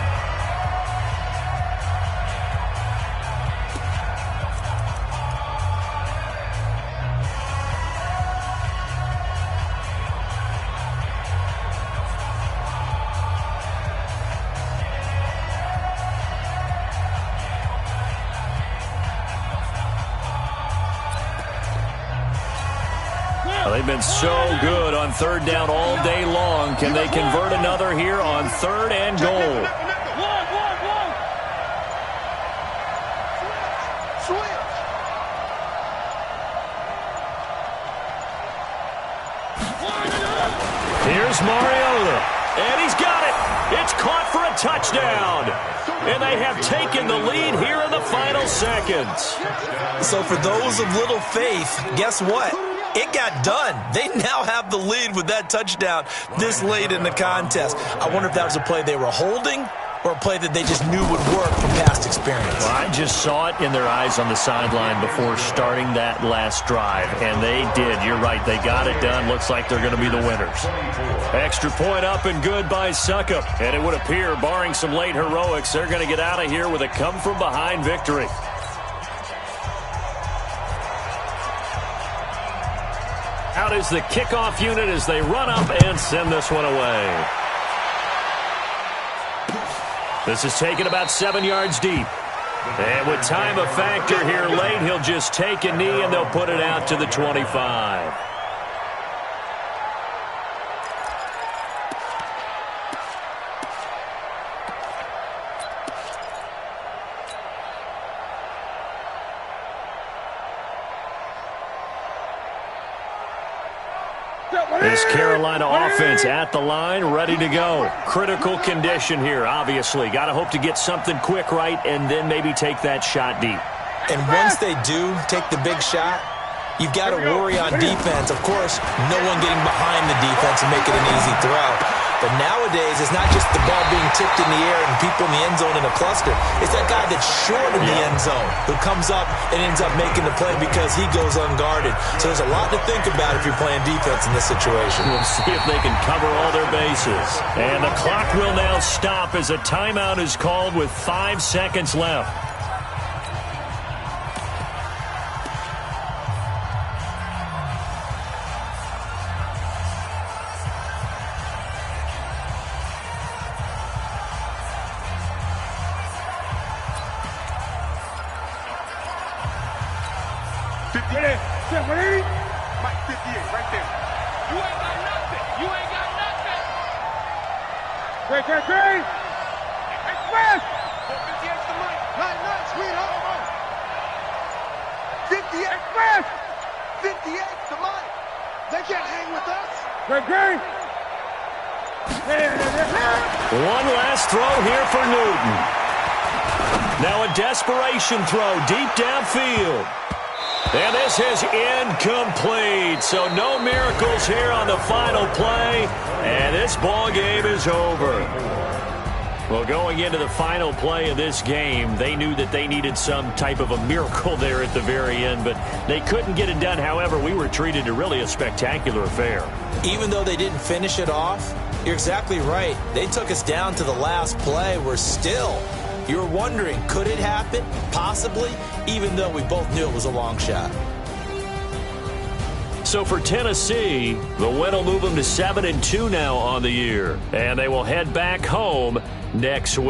S6: They've been so good on 3rd down all day long. Can they convert another here on 3rd and goal? Here's Mariota, and he's got it. It's caught for a touchdown. And they have taken the lead here in the final seconds.
S8: So for those of little faith, guess what? It got done. They now have the lead with that touchdown this late in the contest. I wonder if that was a play they were holding or a play that they just knew would work from past experience.
S6: Well, I just saw it in their eyes on the sideline before starting that last drive, and they did. You're right. They got it done. Looks like they're going to be the winners. Extra point up and good by Succop. And it would appear, barring some late heroics, they're going to get out of here with a come-from-behind victory. Out is the kickoff unit as they run up and send this one away. This is taken about 7 yards deep. And with time a factor here late, he'll just take a knee and they'll put it out to the 25. This Carolina offense at the line, ready to go. Critical condition here, obviously. Got to hope to get something quick right and then maybe take that shot deep.
S8: And once they do take the big shot, you've got to worry on defense. Of course, no one getting behind the defense and make it an easy throw. But nowadays, it's not just the ball being tipped in the air and people in the end zone in a cluster. It's that guy that's short in the end zone who comes up and ends up making the play because he goes unguarded. So there's a lot to think about if you're playing defense in this situation.
S6: We'll see if they can cover all their bases. And the clock will now stop as a timeout is called with 5 seconds left.
S7: Mike 58, right there. You ain't got nothing. You ain't got nothing. Great. Express. 58's the Mike. Nice, sweetheart. 58. Express. 58's the Mike. They can't hang with us. Great.
S6: One last throw here for Newton. Now a desperation throw deep downfield. And this is incomplete, so no miracles here on the final play, and this ball game is over. Well, going into the final play of this game, they knew that they needed some type of a miracle there at the very end, but they couldn't get it done. However, we were treated to really a spectacular affair.
S8: Even though they didn't finish it off, you're exactly right. They took us down to the last play. We're still... You're wondering, could it happen? Possibly, even though we both knew it was a long shot.
S6: So for Tennessee, the win will move them to 7-2 now on the year. And they will head back home next week.